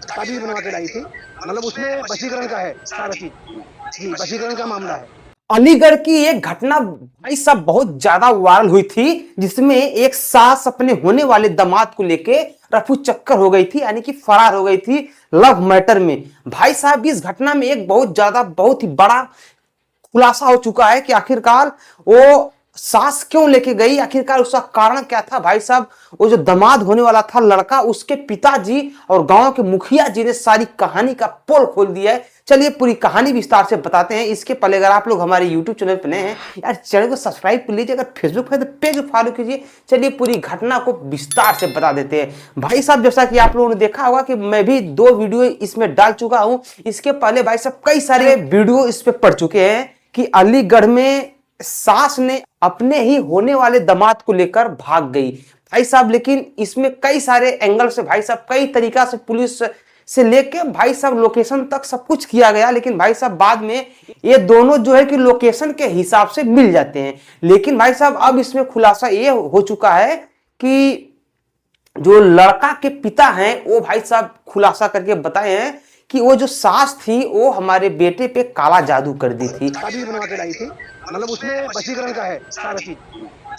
ताबीज बनवा के लाई थी। मतलब उसमें वशीकरण का है सारा चीज। जी, वशीकरण का मामला है। अलीगढ़ की एक घटना भाई साहब बहुत ज्यादा वायरल हुई थी, जिसमें एक सास अपने होने वाले दामाद को लेके रफू चक्कर हो गई थी, यानी कि फरार हो गई थी लव मैटर में। भाई साहब इस घटना में एक बहुत ही बड़ा खुलासा हो चुका है कि आखिरकार वो सास क्यों लेके गई, आखिरकार उसका कारण क्या था। भाई साहब वो जो दामाद होने वाला था लड़का, उसके पिताजी और गांव के मुखिया जी ने सारी कहानी का पोल खोल दिया है। चलिए पूरी कहानी विस्तार से बताते हैं। इसके पहले अगर आप लोग हमारे YouTube चैनल पर नए हैं यार, चैनल को सब्सक्राइब कर लीजिए। अगर फेसबुक है तो पेज फॉलो कीजिए। चलिए पूरी घटना को विस्तार से बता देते हैं। भाई साहब जैसा कि आप लोगों ने देखा होगा कि मैं भी 2 वीडियो इसमें डाल चुका हूं। इसके पहले भाई साहब कई सारे वीडियो इस पे पड़ चुके हैं कि अलीगढ़ में सास ने अपने ही होने वाले दामाद को लेकर भाग गई। भाई साहब लेकिन इसमें कई सारे एंगल से भाई साहब कई तरीका से पुलिस से लेके भाई साहब लोकेशन तक सब कुछ किया गया, लेकिन भाई साहब बाद में ये दोनों जो है कि लोकेशन के हिसाब से मिल जाते हैं। लेकिन भाई साहब अब इसमें खुलासा ये हो चुका है कि जो लड़का के पिता हैं वो भाई साहब खुलासा करके बताए हैं कि वो जो सास थी वो हमारे बेटे पे काला जादू कर दी थी। ताबीज बनवा के लाई थी। मतलब उसमें वशीकरण का है सारा चीज।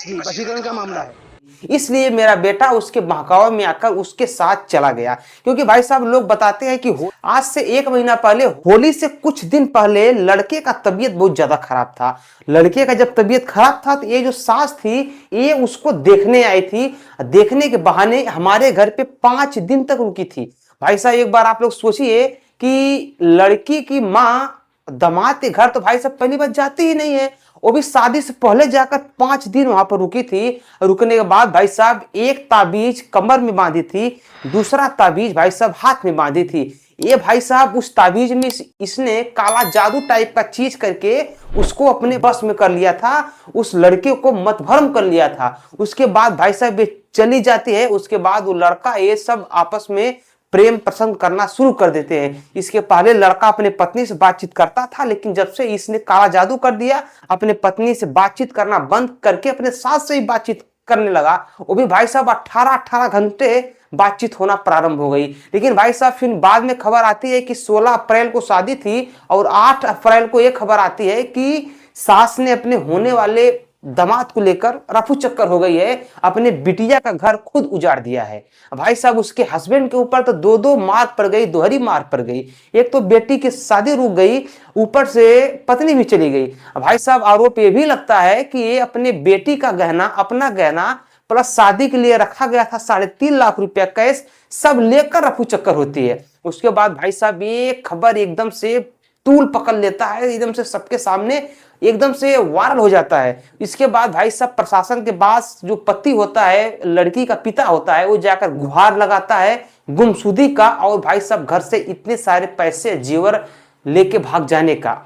जी, वशीकरण का मामला है। इसलिए मेरा बेटा उसके बहकावे में आकर उसके साथ चला गया। क्योंकि भाई साहब लोग बताते हैं कि आज से 1 महीना पहले, होली से कुछ दिन पहले लड़के का तबीयत बहुत ज्यादा खराब था। लड़के का जब तबीयत खराब था तो ये जो सास थी ये उसको देखने आई थी। देखने के बहाने हमारे घर पे 5 दिन तक रुकी थी। भाई साहब एक बार आप लोग सोचिए कि लड़की की माँ दामाद के घर तो भाई साहब पहली बार जाती ही नहीं है, वो भी शादी से पहले जाकर 5 दिन वहां पर रुकी थी। रुकने के बाद भाई साहब एक ताबीज कमर में बांधी थी, दूसरा ताबीज भाई साहब हाथ में बांधी थी। ये भाई साहब उस ताबीज में इसने काला जादू टाइप का चीज करके उसको अपने बस में कर लिया था, उस लड़के को मतभरम कर लिया था। उसके बाद भाई साहब ये चली जाती है। उसके बाद वो लड़का ये सब आपस में प्रेम प्रसंग करना शुरू कर देते हैं। इसके पहले लड़का अपने पत्नी से बातचीत करता था, लेकिन जब से इसने काला जादू कर दिया अपने पत्नी से बातचीत करना बंद करके अपने सास से ही बातचीत करने लगा। वो भी भाई साहब 18-18 घंटे बातचीत होना प्रारंभ हो गई। लेकिन भाई साहब फिर बाद में खबर आती है कि 16 अप्रैल को शादी थी और 8 अप्रैल को यह खबर आती है कि सास ने अपने होने वाले दामाद को लेकर रफू चक्कर हो गई है, अपने बिटिया का घर खुद उजाड़ दिया है। भाई साहब उसके हस्बैंड के ऊपर तो 2-2 मार पड़ गई, दोहरी मार पड़ गई। एक तो बेटी की शादी रुक गई, ऊपर से पत्नी भी चली गई। भाई साहब आरोप ये भी लगता है कि ये अपने बेटी का गहना, अपना गहना प्लस शादी के लिए रखा गया था 3.5 लाख रुपया कैश, सब लेकर रफू चक्कर होती है। उसके बाद भाई साहब ये खबर एकदम से तूल पकड़ लेता है, एकदम से सबके सामने एकदम से वायरल हो जाता है। इसके बाद भाई साहब प्रशासन के पास जो पति होता है, लड़की का पिता होता है, वो जाकर गुहार लगाता है गुमशुदगी का, और भाई साहब घर से इतने सारे पैसे जेवर लेके भाग जाने का।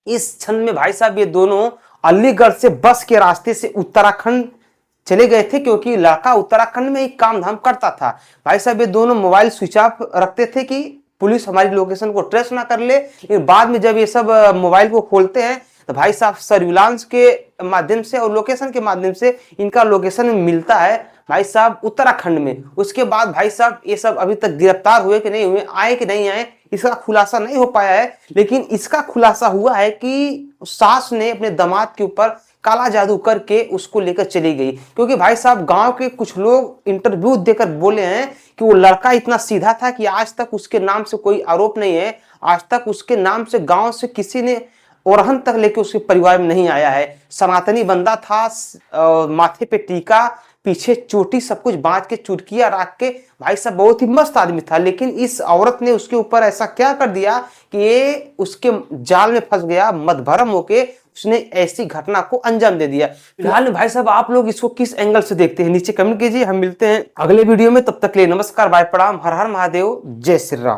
इस क्षण में भाई साहब ये दोनों अलीगढ़ से बस के रास्ते से उत्तराखंड चले गए थे, क्योंकि लड़का उत्तराखंड में ही काम धाम करता था। भाई साहब ये दोनों मोबाइल स्विच ऑफ रखते थे कि पुलिस हमारी लोकेशन को ट्रेस ना कर ले। लेकिन बाद में जब ये सब मोबाइल को खोलते हैं तो भाई साहब सर्विलांस के माध्यम से और लोकेशन के माध्यम से इनका लोकेशन मिलता है भाई साहब उत्तराखंड में। उसके बाद भाई साहब ये सब अभी तक गिरफ्तार हुए कि नहीं हुए, आए कि नहीं आए, इसका खुलासा नहीं हो पाया है। लेकिन इसका खुलासा हुआ है कि सास ने अपने दामाद के ऊपर काला जादू करके उसको लेकर चली गई। क्योंकि भाई साहब गांव के कुछ लोग इंटरव्यू देकर बोले हैं कि वो लड़का इतना सीधा था कि आज तक उसके नाम से कोई आरोप नहीं है, आज तक उसके नाम से गांव से किसी ने ओरहन तक लेके उसके परिवार में नहीं आया है। सनातनी बंदा था, माथे पे टीका, पीछे चोटी, सब कुछ बांध के चुटकिया रख के भाई साहब बहुत ही मस्त आदमी था। लेकिन इस औरत ने उसके ऊपर ऐसा क्या कर दिया कि ये उसके जाल में फंस गया, मतभरम होके उसने ऐसी घटना को अंजाम दे दिया। फिलहाल भाई साहब आप लोग इसको किस एंगल से देखते हैं नीचे कमेंट कीजिए। हम मिलते हैं अगले वीडियो में, तब तक के लिए नमस्कार, बाय, प्रणाम, हर हर महादेव, जय श्री राम।